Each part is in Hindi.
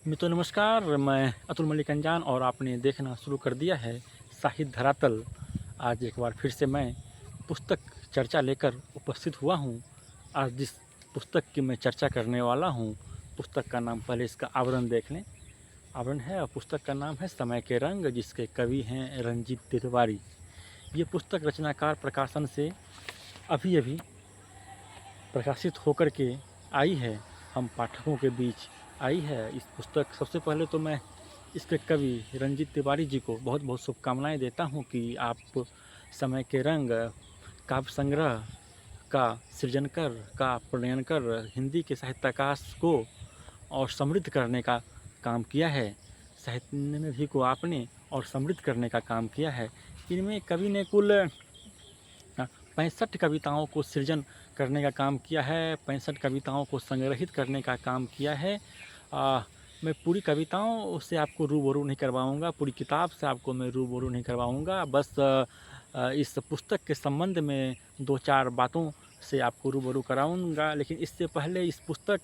मित्रों नमस्कार, मैं अतुल मलिक अनजान और आपने देखना शुरू कर दिया है साहित्य धरातल। आज एक बार फिर से मैं पुस्तक चर्चा लेकर उपस्थित हुआ हूँ। आज जिस पुस्तक की मैं चर्चा करने वाला हूँ, पुस्तक का नाम पहले इसका आवरण देख लें। आवरण है और पुस्तक का नाम है समय के रंग, जिसके कवि हैं रंजीत तिवारी। ये पुस्तक रचनाकार प्रकाशन से अभी अभी प्रकाशित होकर के आई है, हम पाठकों के बीच आई है। इस पुस्तक सबसे पहले तो मैं इसके कवि रंजीत तिवारी जी को बहुत बहुत शुभकामनाएं देता हूं कि आप समय के रंग काव्य संग्रह का सृजन कर का प्रणयन कर हिंदी के साहित्याकाश को और समृद्ध करने का काम किया है। साहित्य में भी को आपने और समृद्ध करने का काम किया है। इनमें कवि ने कुल 65 कविताओं को सृजन करने का काम किया है, 65 कविताओं को संग्रहित करने का काम किया है। मैं पूरी कविताओं से आपको रूबरू नहीं करवाऊँगा, पूरी किताब से आपको मैं रूबरू नहीं करवाऊँगा। बस इस पुस्तक के संबंध में 2-4 बातों से आपको रूबरू कराऊँगा। लेकिन इससे पहले इस पुस्तक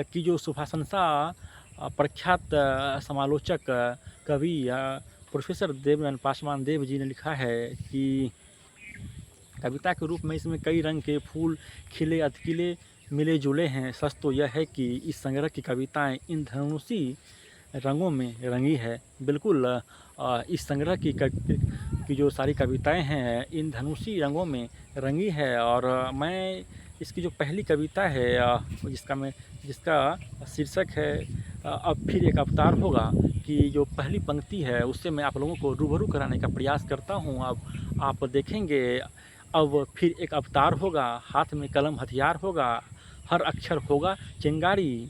की जो शुभाशंसा प्रख्यात समालोचक कवि प्रोफेसर देवनंद पासवान देव जी ने लिखा है कि कविता के रूप में इसमें कई रंग के फूल खिले अधखिले मिले जुले हैं। सच तो यह है कि इस संग्रह की कविताएं इन धनुषी रंगों में रंगी है। बिल्कुल इस संग्रह की जो सारी कविताएं हैं इन धनुषी रंगों में रंगी है। और मैं इसकी जो पहली कविता है जिसका शीर्षक है अब फिर एक अवतार होगा, कि जो पहली पंक्ति है उससे मैं आप लोगों को रूबरू कराने का प्रयास करता हूँ। अब आप देखेंगे, अब फिर एक अवतार होगा, हाथ में कलम हथियार होगा, हर अक्षर होगा चिंगारी,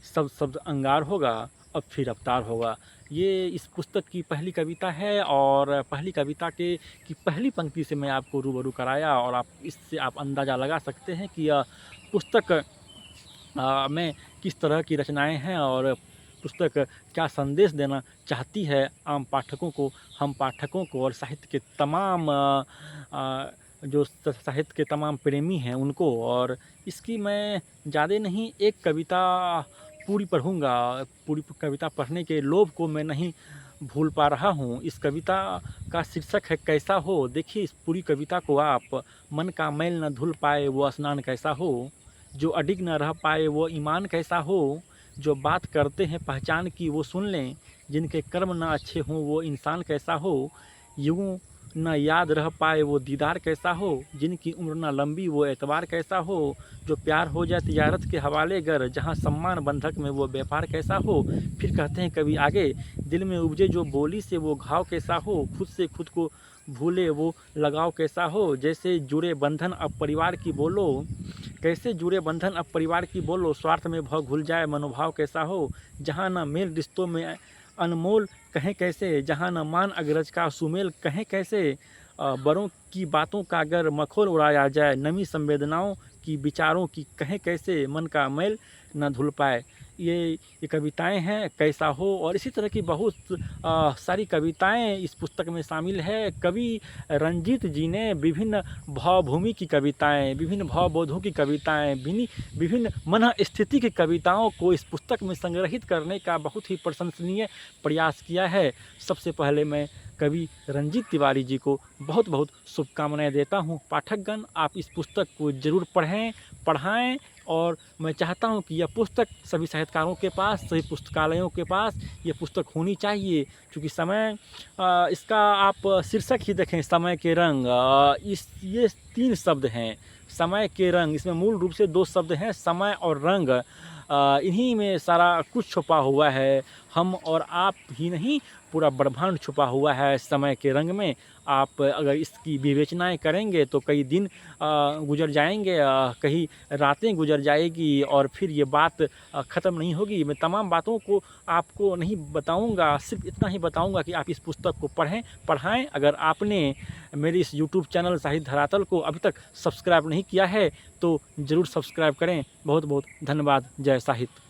सब शब्द अंगार होगा, अब फिर अवतार होगा। ये इस पुस्तक की पहली कविता है और पहली कविता की पहली पंक्ति से मैं आपको रूबरू कराया। और आप इससे आप अंदाज़ा लगा सकते हैं कि यह पुस्तक में किस तरह की रचनाएं हैं और पुस्तक क्या संदेश देना चाहती है आम पाठकों को, हम पाठकों को और साहित्य के तमाम जो साहित्य के तमाम प्रेमी हैं उनको। और इसकी मैं ज़्यादा नहीं एक कविता पूरी पढ़ूँगा, पूरी कविता पढ़ने के लोभ को मैं नहीं भूल पा रहा हूँ। इस कविता का शीर्षक है कैसा हो। देखिए इस पूरी कविता को आप, मन का मैल न धुल पाए वो स्नान कैसा हो, जो अडिग न रह पाए वो ईमान कैसा हो, जो बात करते हैं पहचान की वो सुन लें, जिनके कर्म न अच्छे हों वो इंसान कैसा हो, यूँ न याद रह पाए वो दीदार कैसा हो, जिनकी उम्र न लंबी वो एतबार कैसा हो, जो प्यार हो जाए तिजारत के हवाले गर, जहाँ सम्मान बंधक में वो व्यापार कैसा हो। फिर कहते हैं कभी आगे, दिल में उपजे जो बोली से वो घाव कैसा हो, खुद से खुद को भूले वो लगाव कैसा हो, जैसे जुड़े बंधन अब परिवार की बोलो, कैसे जुड़े बंधन अब परिवार की बोलो, स्वार्थ में भाव घुल जाए मनोभाव कैसा हो, जहाँ न मेल रिश्तों में अनमोल कहें कैसे, जहाँ न मान अग्रज का सुमेल कहें कैसे, बड़ों की बातों का अगर मखौल उड़ाया जाए, नमी संवेदनाओं की विचारों की कहें कैसे, मन का मैल न धुल पाए। ये कविताएं हैं कैसा हो। और इसी तरह की बहुत सारी कविताएं इस पुस्तक में शामिल है। कवि रंजीत जी ने विभिन्न भावभूमि की कविताएं, विभिन्न भावबोधों की कविताएं, विभिन्न मन स्थिति की कविताओं को इस पुस्तक में संग्रहित करने का बहुत ही प्रशंसनीय प्रयास किया है। सबसे पहले मैं कवि रंजीत तिवारी जी को बहुत बहुत शुभकामनाएं देता हूँ। पाठकगण, आप इस पुस्तक को ज़रूर पढ़ाएं और मैं चाहता हूं कि यह पुस्तक सभी साहित्यकारों के पास, सभी पुस्तकालयों के पास ये पुस्तक होनी चाहिए। क्योंकि समय इसका आप शीर्षक ही देखें, समय के रंग, ये 3 शब्द हैं, समय के रंग। इसमें मूल रूप से 2 शब्द हैं, समय और रंग। इन्हीं में सारा कुछ छुपा हुआ है। हम और आप ही नहीं, पूरा ब्रह्मांड छुपा हुआ है समय के रंग में। आप अगर इसकी विवेचनाएं करेंगे तो कई दिन गुजर जाएंगे, कई रातें गुजर जाएगी और फिर ये बात ख़त्म नहीं होगी। मैं तमाम बातों को आपको नहीं बताऊंगा, सिर्फ इतना ही बताऊंगा कि आप इस पुस्तक को पढ़ाएं। अगर आपने मेरे इस यूट्यूब चैनल साहित्य धरातल को अभी तक सब्सक्राइब नहीं किया है तो ज़रूर सब्सक्राइब करें। बहुत बहुत धन्यवाद। जय साहित्य।